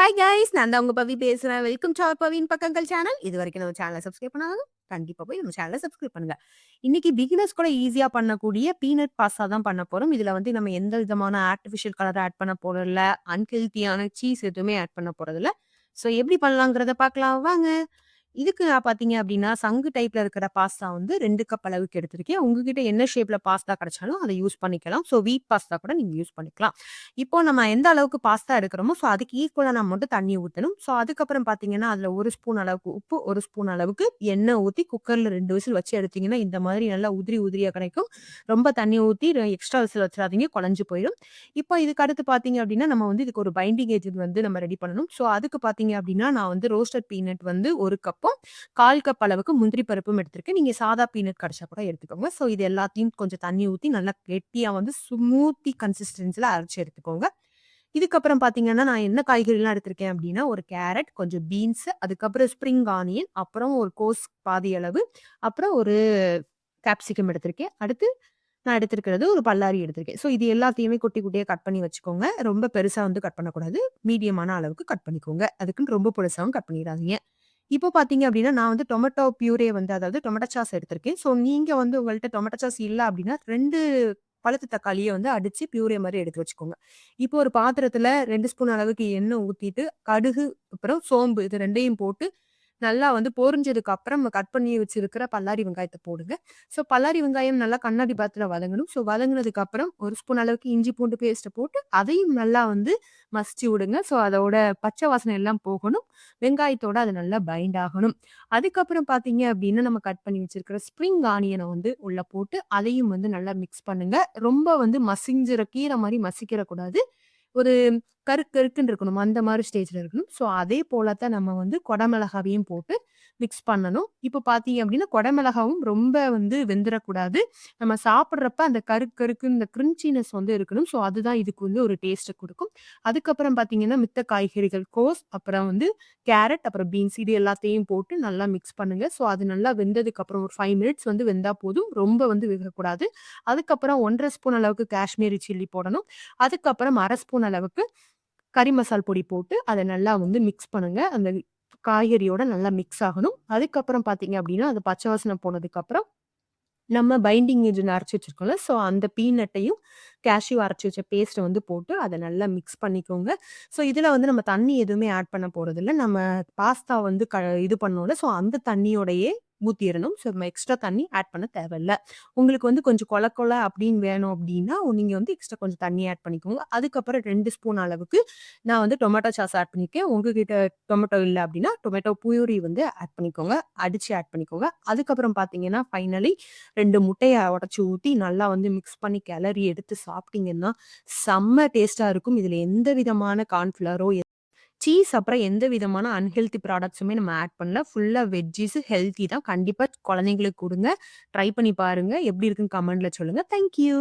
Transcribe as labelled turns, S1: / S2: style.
S1: Hi guys! நான் தான் உங்க பவி பேசுறேன். வெல்கம் டூ அவர் பவியின் பக்கங்கள் சேனல். இதுவரைக்கும் நம்ம சேனல சப்ஸ்கிரைப் பண்ணாதவங்க, கண்டிப்பா போய் நம்ம சேனல சப்ஸ்கிரைப் பண்ணுங்க. இன்னைக்கு பிகினர்ஸ் கூட ஈஸியா பண்ணக்கூடிய பீனட் பாஸ்தா தான் பண்ண போறோம். இதுல வந்து நம்ம எந்த விதமான ஆர்டிபிஷியல் கலர் ஆட் பண்ண போறதில்ல. அன்ஹெல்த்தியான சீஸ் எதுவுமே ஆட் பண்ண போறதில்ல. ஸோ எப்படி பண்ணலாங்கிறத பார்க்கலாம் வாங்க. இதுக்கு நான் பார்த்தீங்க அப்படின்னா, சங்கு டைப்ல இருக்கிற பாஸ்தா வந்து 2 கப் அளவுக்கு எடுத்திருக்கேன். உங்ககிட்ட என்ன ஷேப்ல பாஸ்தா கிடைச்சாலும் அத யூஸ் பண்ணிக்கலாம். ஸோ வீட் பாஸ்தா கூட நீங்க யூஸ் பண்ணிக்கலாம். இப்போ நம்ம எந்த அளவுக்கு பாஸ்தா எடுக்கிறோமோ, ஸோ அதுக்கு ஈக்குவலா நம்ம மட்டும் தண்ணீ ஊத்தணும். ஸோ அதுக்கப்புறம் பார்த்தீங்கன்னா, அதில 1 ஸ்பூன் அளவுக்கு உப்பு, 1 ஸ்பூன் அளவுக்கு எண்ணெய் ஊத்தி குக்கர்ல 2 விசில் வச்சு எடுத்தீங்கன்னா, இந்த மாதிரி நல்லா உதிரி உதிரியா கிடைக்கும். ரொம்ப தண்ணீ ஊத்தி எக்ஸ்ட்ரா விசில் வச்சுறாதீங்க, குழஞ்சு போயிரும். இப்போ இதுக்கு அடுத்து பார்த்தீங்க அப்படின்னா, நம்ம வந்து இதுக்கு ஒரு பைண்டிங் ஏஜென்ட் வந்து நம்ம ரெடி பண்ணணும். ஸோ அதுக்கு பார்த்தீங்க அப்படின்னா, நான் வந்து ரோஸ்டட் பீனட் வந்து 1 கப்பும், 1/4 கப் அளவுக்கு முந்திரி பருப்பும் எடுத்திருக்கேன். நீங்க சாதா பீனட் கிடைச்சா கூட எடுத்துக்கோங்க. ஸோ இது எல்லாத்தையும் கொஞ்சம் தண்ணீ ஊத்தி நல்லா கெட்டியா வந்து ஸ்மூத்தி கன்சிஸ்டன்சில அரைச்சு எடுத்துக்கோங்க. இதுக்கப்புறம் பார்த்தீங்கன்னா, நான் என்ன காய்கறிலாம் எடுத்திருக்கேன் அப்டின்னா, ஒரு கேரட், கொஞ்சம் பீன்ஸ், அதுக்கப்புறம் ஸ்ப்ரிங் ஆனியன், அப்புறம் ஒரு கோஸ் பாதி அளவு, அப்புறம் ஒரு கேப்சிகம் எடுத்திருக்கேன். அடுத்து நான் எடுத்திருக்கிறது ஒரு பல்லாரி எடுத்திருக்கேன். ஸோ இது எல்லாத்தையுமே குட்டி குட்டியா கட் பண்ணி வச்சுக்கோங்க. ரொம்ப பெருசா வந்து கட் பண்ணக்கூடாது. மீடியமான அளவுக்கு கட் பண்ணிக்கோங்க. அதுக்குன்னு ரொம்ப பெருசாவும் கட் பண்ணிறாதீங்க. இப்போ பார்த்தீங்க அப்டின்னா, நான் வந்து டொமேட்டோ பியூரே வந்து அதாவது டொமேட்டோ சாஸ் எடுத்திருக்கேன். ஸோ நீங்க வந்து உங்கள்ட்ட டொமேட்டோ சாஸ் இல்ல அப்டின்னா 2 பழுத்த தக்காளிய வந்து அடிச்சு பியூரே மாரி எடுத்து வச்சுக்கோங்க. இப்போ ஒரு பாத்திரத்துல 2 ஸ்பூன் அளவுக்கு எண்ணெய் ஊத்திட்டு, கடுகு, அப்புறம் சோம்பு இது 2யும் போட்டு நல்லா வந்து பொரிஞ்சதுக்கு அப்புறம் நம்ம கட் பண்ணி வச்சிருக்கிற பல்லாரி வெங்காயத்த போடுங்க. ஸோ பல்லாரி வெங்காயம் நல்லா கண்ணாடி பதத்துல வதங்கணும். ஸோ வதங்குனதுக்கு அப்புறம் 1 ஸ்பூன் அளவுக்கு இஞ்சி பூண்டு பேஸ்ட்ட போட்டு அதையும் நல்லா வந்து மசிச்சு விடுங்க. ஸோ அதோட பச்சை வாசனை எல்லாம் போகணும். வெங்காயத்தோட அது நல்லா பைண்ட் ஆகணும். அதுக்கப்புறம் பார்த்தீங்க அப்டின்னா, நம்ம கட் பண்ணி வச்சிருக்கிற ஸ்ப்ரிங் ஆனியன வந்து உள்ள போட்டு அதையும் வந்து நல்லா மிக்ஸ் பண்ணுங்க. ரொம்ப வந்து மசிஞ்சிற கீரை மாரி மசிக்கிறக் கூடாது. ஒரு கருக்கு கருக்குன்னு இருக்கணும். அந்த மாரி ஸ்டேஜ்ல இருக்கணும். ஸோ அதே போல தான் நம்ம வந்து கொடமிளகாவையும் போட்டு மிக்ஸ் பண்ணணும். இப்போ பார்த்தீங்க அப்டின்னா, கொடமிளகாவும் ரொம்ப வந்து வெந்துறக்கூடாது. நம்ம சாப்பிடுறப்ப அந்த கருக்கு கருக்குன்னு இந்த கிரின்ச்சினஸ் வந்து இருக்கணும். ஸோ அதுதான் இதுக்கு வந்து ஒரு டேஸ்ட்ட குடுக்கும். அதுக்கப்புறம் பார்த்தீங்கன்னா, மித்த காய்கறிகள் கோஸ், அப்புறம் வந்து கேரட், அப்புறம் பீன்ஸ் இது எல்லாத்தையும் போட்டு நல்லா மிக்ஸ் பண்ணுங்க. ஸோ அது நல்லா வெந்ததுக்கு அப்புறம் ஒரு 5 மினிட்ஸ் வந்து வெந்தா போதும். ரொம்ப வந்து வேகக்கூடாது. அதுக்கப்புறம் 1 1/2 ஸ்பூன் அளவுக்கு காஷ்மீரி சில்லி போடணும். அதுக்கப்புறம் 1/2 ஸ்பூன் அளவுக்கு கறி மசால் பொடி போட்டு அத நல்லா வந்து மிக்ஸ் பண்ணுங்க. அந்த காய்கறியோட நல்லா மிக்ஸ் ஆகணும். அதுக்கப்புறம் பார்த்தீங்க அப்டின்னா, அது பச்சை வாசனை போனதுக்கப்புறம், நம்ம பைண்டிங் ஏஜென்ட் அரைச்சு வச்சிருக்கோம்ல, ஸோ அந்த பீனட்டையும், கேஷ்யூ அரைச்சு வச்ச பேஸ்ட்ட வந்து போட்டு அத நல்லா மிக்ஸ் பண்ணிக்கோங்க. ஸோ இதுல வந்து நம்ம தண்ணி எதுவுமே ஆட் பண்ண போறதில்ல. நம்ம பாஸ்தா வந்து இது பண்ணோம்ல, ஸோ அந்த தண்ணியோடையே ஊத்திறணும். ஸோ நம்ம எக்ஸ்ட்ரா தண்ணி ஆட் பண்ண தேவையில்ல. உங்களுக்கு வந்து கொஞ்சம் கொல கொல அப்படின்னு வேணும் அப்படின்னா, நீங்க வந்து எக்ஸ்ட்ரா கொஞ்சம் தண்ணி ஆட் பண்ணிக்கோங்க. அதுக்கப்புறம் 2 ஸ்பூன் அளவுக்கு நான் வந்து டொமேட்டோ சாஸ் ஆட் பண்ணியிருக்கேன். உங்ககிட்ட டொமேட்டோ இல்ல அப்படின்னா, டொமேட்டோ பியூரி வந்து ஆட் பண்ணிக்கோங்க. அடிச்சு ஆட் பண்ணிக்கோங்க. அதுக்கப்புறம் பார்த்தீங்கன்னா, ஃபைனலி 2 முட்டைய உடைச்சு ஊத்தி நல்லா வந்து மிக்ஸ் பண்ணி கிளறி எடுத்து சாப்பிட்டீங்கன்னா, செம்ம டேஸ்ட்டா இருக்கும். இதுல எந்த விதமான கார்ன்ஃப்ளவரோ, சீஸ் அப்புறம் எந்த விதமான அன்ஹெல்த்தி ப்ராடக்ட்ஸுமே நம்ம ஆட் பண்ணல. ஃபுல்லா வெஜ்ஜீஸ் ஹெல்த்தி தான். கண்டிப்பா குழந்தைங்களுக்கு குடுங்க. ட்ரை பண்ணி பாருங்க. எப்படி இருக்குன்னு கமெண்ட்ல சொல்லுங்க. Thank you.